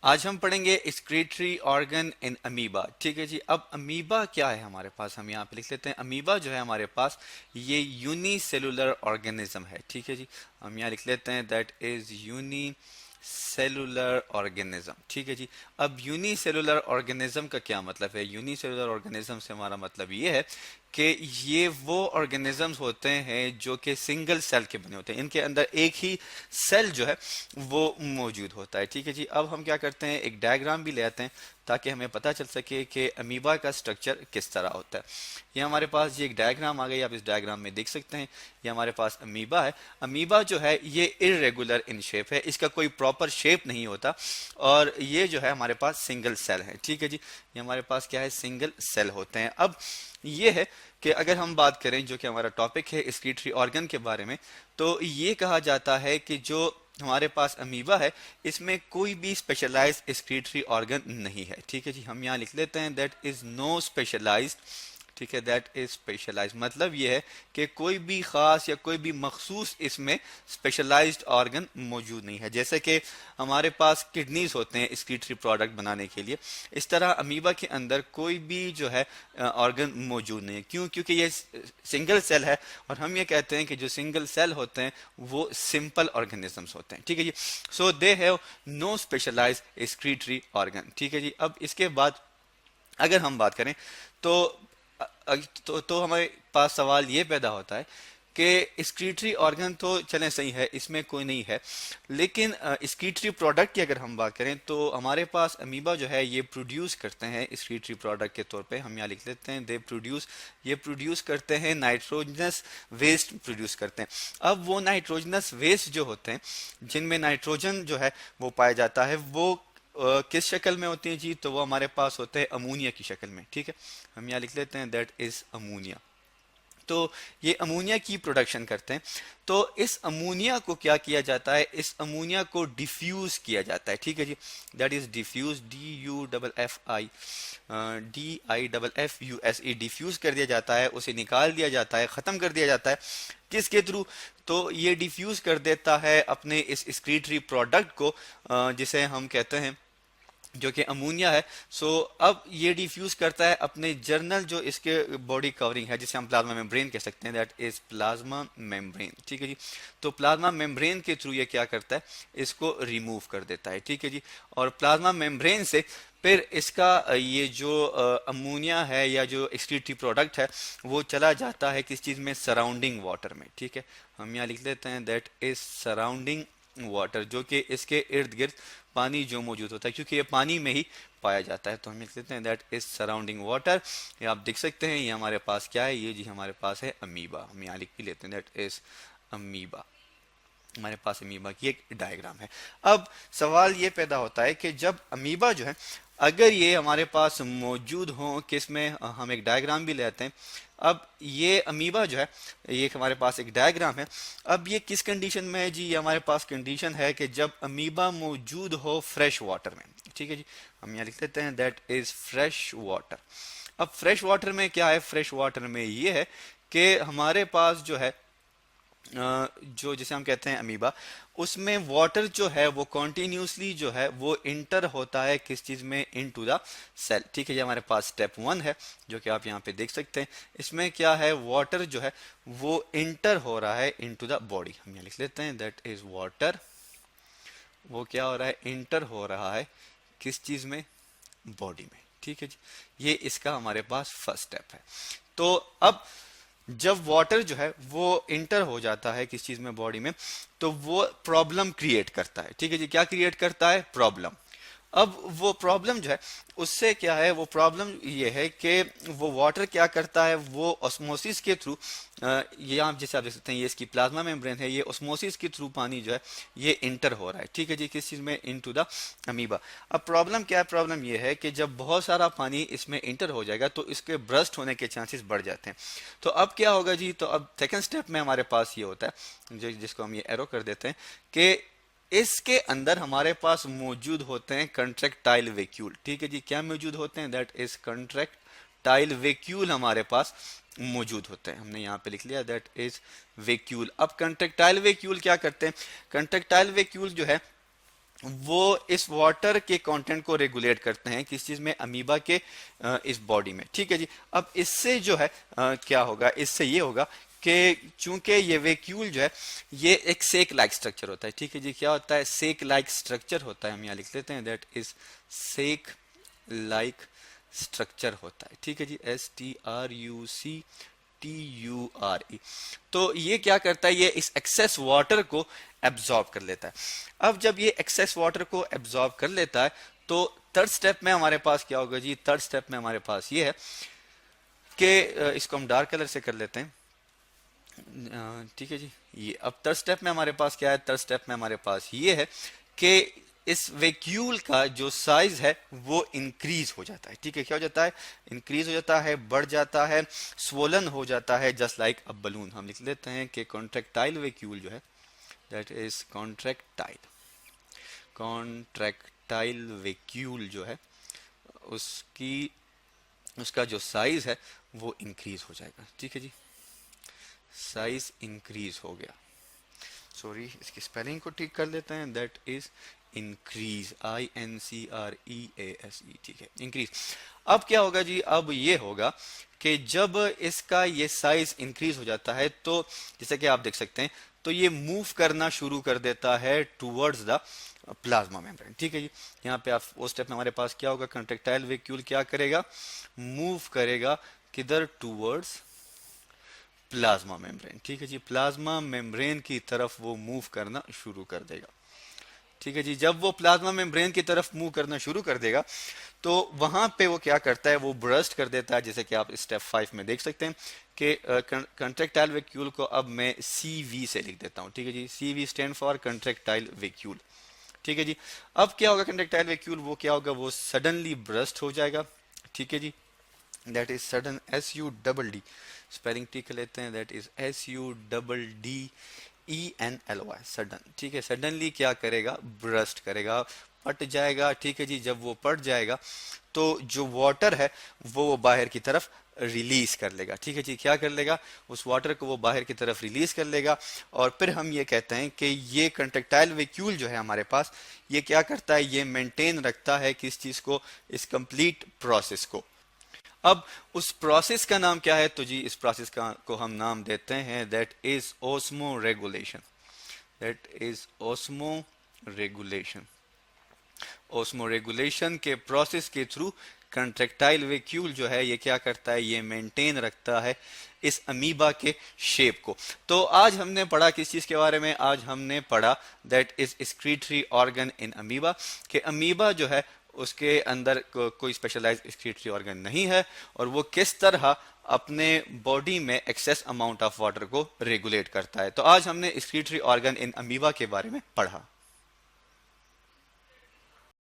आज हम पढ़ेंगे एक्सक्रीटरी ऑर्गन इन अमीबा। ठीक है जी। अब अमीबा क्या है हमारे पास, हम यहाँ पे लिख लेते हैं। अमीबा जो है हमारे पास ये यूनिसेलुलर ऑर्गेनिज्म है। ठीक है जी। हम यहाँ लिख लेते हैं दैट इज यूनिसेलुलर ऑर्गेनिज्म। ठीक है जी। अब यूनिसेलुलर ऑर्गेनिज्म का क्या मतलब है? यूनिसेलुलर ऑर्गेनिज्म से हमारा मतलब ये है कि ये वो ऑर्गेनिजम्स होते हैं जो कि सिंगल सेल के बने होते हैं। इनके अंदर एक ही सेल जो है वो मौजूद होता है। ठीक है जी। अब हम क्या करते हैं, एक डायग्राम भी ले आते हैं ताकि हमें पता चल सके कि अमीबा का स्ट्रक्चर किस तरह होता है। ये हमारे पास ये एक डायग्राम आ गई, आप इस डायग्राम में देख सकते हैं। ये हमारे पास अमीबा है। अमीबा जो है ये इरेगुलर इन शेप है, इसका कोई प्रॉपर शेप नहीं होता और ये जो है हमारे पास सिंगल सेल है। ठीक है जी। ये हमारे पास क्या है, सिंगल सेल होते हैं। अब ये है कि अगर हम बात करें, जो कि हमारा टॉपिक है एक्सक्रीटरी ऑर्गन के बारे में, तो ये कहा जाता है कि जो हमारे पास अमीबा है इसमें कोई भी स्पेशलाइज्ड एक्सक्रीटरी ऑर्गन नहीं है। ठीक है जी। हम यहाँ लिख लेते हैं दैट इज नो स्पेशलाइज्ड। ठीक है, दैट इज स्पेशलाइज्ड मतलब ये है कि कोई भी खास या कोई भी मखसूस इसमें स्पेशलाइज्ड ऑर्गन मौजूद नहीं है। जैसे कि हमारे पास किडनीज होते हैं एक्सक्रीटरी प्रोडक्ट बनाने के लिए, इस तरह अमीबा के अंदर कोई भी जो है ऑर्गन मौजूद नहीं है। क्यों? क्योंकि ये सिंगल सेल है और हम ये कहते हैं कि जो सिंगल सेल होते हैं वो सिंपल ऑर्गेनिजम्स होते हैं। ठीक है जी। So they have no specialised excretory organ. ठीक है जी। अब इसके बाद अगर हम बात करें तो तो हमारे पास सवाल ये पैदा होता है कि एक्सक्रीटरी ऑर्गन तो चलें सही है, इसमें कोई नहीं है, लेकिन एक्सक्रीटरी प्रोडक्ट की अगर हम बात करें तो हमारे पास अमीबा जो है ये प्रोड्यूस करते हैं एक्सक्रीटरी प्रोडक्ट के तौर पे। हम यहाँ लिख लेते हैं दे प्रोड्यूस, ये प्रोड्यूस करते हैं नाइट्रोजनस वेस्ट प्रोड्यूस करते हैं। अब वो नाइट्रोजनस वेस्ट जो होते हैं जिनमें नाइट्रोजन जो है वो पाया जाता है, वो किस शक्ल में होती है जी? तो वो हमारे पास होते हैं अमोनिया की शक्ल में। ठीक है, हम यहाँ लिख लेते हैं दैट इज अमोनिया। तो ये अमोनिया की प्रोडक्शन करते हैं। तो इस अमोनिया को क्या किया जाता है, इस अमोनिया को डिफ्यूज किया जाता है। ठीक है जी। That is diffuse, DUFFI diffuse कर दिया जाता है, उसे निकाल दिया जाता है, खत्म कर दिया जाता है। किसके थ्रू? तो ये डिफ्यूज कर देता है अपने इस एक्सक्रीटरी प्रोडक्ट को जिसे हम कहते हैं जो कि अमोनिया है। सो अब ये डिफ्यूज करता है अपने जर्नल जो इसके बॉडी कवरिंग है, जिसे हम प्लाज्मा मेम्ब्रेन कह सकते हैं, दैट इज प्लाज्मा मेम्ब्रेन। ठीक है जी। तो प्लाज्मा मेम्ब्रेन के थ्रू ये क्या करता है, इसको रिमूव कर देता है। ठीक है जी। और प्लाज्मा मेम्ब्रेन से फिर इसका ये जो अमोनिया है या जो एक्सक्रीटरी प्रोडक्ट है वो चला जाता है किस चीज़ में, सराउंडिंग वाटर में। ठीक है, हम यहाँ लिख लेते हैं दैट इज सराउंडिंग वाटर, जो कि इसके इर्द गिर्द पानी जो मौजूद होता है, क्योंकि ये पानी में ही पाया जाता है। तो हम लिख लेते हैं दैट इज सराउंडिंग वाटर। ये आप देख सकते हैं, ये हमारे पास क्या है, ये जी हमारे पास है अमीबा। हम यहाँ लिख भी लेते हैं दैट इज अमीबा। हमारे पास अमीबा की एक डायग्राम है। अब सवाल ये पैदा होता है कि जब अमीबा जो है अगर ये हमारे पास मौजूद हो, किस में, हम एक डायग्राम भी लेते हैं। अब ये अमीबा जो है, ये हमारे पास एक डायग्राम है। अब ये किस कंडीशन में है जी? ये हमारे पास कंडीशन है कि जब अमीबा मौजूद हो फ्रेश वाटर में। ठीक है जी। हम यहाँ लिख लेते हैं दैट इज फ्रेश वाटर। अब फ्रेश वाटर में क्या है? फ्रेश वाटर में ये है कि हमारे पास जो है जो जिसे हम कहते हैं अमीबा, उसमें वाटर जो है वो कॉन्टिन्यूसली जो है वो इंटर होता है किस चीज में, इनटू द सेल। ठीक है, ये हमारे पास स्टेप 1 है जो कि आप यहाँ पे देख सकते हैं। इसमें क्या है, वाटर जो है वो इंटर हो रहा है इनटू द बॉडी। हम यहाँ लिख लेते हैं दैट इज वाटर, वो क्या हो रहा है, इंटर हो रहा है किस चीज में, बॉडी में। ठीक है जी। ये इसका हमारे पास फर्स्ट स्टेप है। तो अब जब वाटर जो है वो इंटर हो जाता है किस चीज में, बॉडी में, तो वो प्रॉब्लम क्रिएट करता है। ठीक है जी। क्या क्रिएट करता है? प्रॉब्लम। अब वो प्रॉब्लम जो है उससे क्या है, वो प्रॉब्लम ये है कि वो वाटर क्या करता है, वो ऑस्मोसिस के थ्रू, ये आप जैसे आप देख सकते हैं, ये इसकी प्लाज्मा मेम्ब्रेन है, ये ऑस्मोसिस के थ्रू पानी जो है ये इंटर हो रहा है। ठीक है जी। किस चीज में, इनटू द अमीबा। अब प्रॉब्लम क्या है? प्रॉब्लम ये है कि जब बहुत सारा पानी इसमें इंटर हो जाएगा तो इसके ब्रस्ट होने के चांसेस बढ़ जाते हैं। तो अब क्या होगा जी? तो अब सेकेंड स्टेप में हमारे पास ये होता है, जिसको हम ये एरो कर देते हैं, कि इसके अंदर हमारे पास मौजूद होते हैं कंट्रैक्टाइल वैक्यूल। ठीक है जी। क्या मौजूद होते हैं? दैट इज कंट्रैक्टाइल वैक्यूल हमारे पास मौजूद होते हैं। हमने यहाँ पे लिख लिया दैट इज वैक्यूल। अब कंट्रैक्टाइल वैक्यूल क्या करते हैं? कंट्रैक्टाइल वैक्यूल जो है वो इस वाटर के कंटेंट को रेगुलेट करते हैं किस चीज में, अमीबा के इस बॉडी में। ठीक है जी। अब इससे जो है क्या होगा, इससे ये होगा कि चूंकि ये वैक्यूल जो है ये एक सेक लाइक स्ट्रक्चर होता है। ठीक है जी। क्या होता है, सेक लाइक स्ट्रक्चर होता है। हम यहाँ लिख लेते हैं that is sac like structure होता है। ठीक है जी। STRUCTURE। तो ये क्या करता है, ये इस एक्सेस वाटर को एब्जॉर्ब कर लेता है। अब जब ये एक्सेस वाटर को एब्जॉर्ब कर लेता है तो थर्ड स्टेप में हमारे पास क्या होगा जी, थर्ड स्टेप में हमारे पास ये है कि इसको हम डार्क कलर से कर लेते हैं। ठीक है जी। ये अब थर्ड स्टेप में हमारे पास क्या है, थर्ड स्टेप में हमारे पास ये है कि इस वैक्यूल का जो साइज है वो इंक्रीज हो जाता है। ठीक है, क्या हो जाता है, इंक्रीज हो जाता है, बढ़ जाता है, स्वोलन हो जाता है, जस्ट लाइक अ बलून। हम लिख लेते हैं कि कॉन्ट्रैक्टाइल वैक्यूल जो है दैट इज कॉन्ट्रैक्टाइल वैक्यूल जो है उसका जो साइज है वो इंक्रीज हो जाएगा। ठीक है जी, साइज इंक्रीज हो गया। सॉरी, इसकी स्पेलिंग को ठीक कर लेते हैं, दैट इज इंक्रीज, INCREASE। ठीक है, इंक्रीज। अब क्या होगा जी, अब ये होगा कि जब इसका ये साइज इंक्रीज हो जाता है तो जैसे कि आप देख सकते हैं तो ये मूव करना शुरू कर देता है टूवर्ड्स द प्लाज्मा मेम्ब्रेन। ठीक है जी। यहाँ पे आप उस स्टेप में हमारे पास क्या होगा, कंट्रैक्टाइल वैक्यूल क्या करेगा, मूव करेगा किधर, टूवर्ड्स प्लाज्मा मेम्ब्रेन। ठीक है जी, प्लाज्मा मेम्ब्रेन की तरफ वो मूव करना शुरू कर देगा। ठीक है जी, जब वो प्लाज्मा मेम्ब्रेन की तरफ मूव करना शुरू कर देगा तो वहां पे वो क्या करता है, वो ब्रस्ट कर देता है, जैसे कि आप स्टेप 5 में देख सकते हैं कि कंट्रैक्टाइल वैक्यूल को अब मैं CV से लिख देता हूं। ठीक है जी, CV stand for contractile vacuole. ठीक है जी। अब क्या होगा, कंट्रैक्टाइल वैक्यूल वो क्या होगा, वो सडनली ब्रस्ट हो जाएगा। ठीक है जी, that is sudden, SUDD, spelling ठीक लेते हैं, दैट इज SUDDENLY, सडन। ठीक है, सडनली क्या करेगा, ब्रस्ट करेगा, पट जाएगा। ठीक है जी, जब वो पट जाएगा तो जो वाटर है वो बाहर की तरफ रिलीज कर लेगा। ठीक है जी, क्या कर लेगा, उस वाटर को वो बाहर की तरफ रिलीज कर लेगा। और फिर हम ये कहते हैं कि ये कंट्रैक्टाइल वैक्यूल जो है हमारे पास, ये क्या करता है, ये मेंटेन रखता है किस चीज को, इस कंप्लीट प्रोसेस को। अब उस प्रोसेस का नाम क्या है, तो जी इस प्रोसेस को हम नाम देते हैं that is osmo regulation. That is osmo regulation. Osmo regulation के प्रोसेस के थ्रू कंट्रैक्टाइल वैक्यूल जो है ये क्या करता है, ये मेंटेन रखता है इस अमीबा के शेप को। तो आज हमने पढ़ा किस चीज के बारे में, आज हमने पढ़ा that is excretory organ in amoeba, कि अमीबा जो है उसके अंदर कोई स्पेशलाइज्ड एक्सक्रीटरी ऑर्गन नहीं है और वो किस तरह अपने बॉडी में एक्सेस अमाउंट ऑफ वाटर को रेगुलेट करता है। तो आज हमने एक्सक्रीटरी ऑर्गन इन अमीबा के बारे में पढ़ा।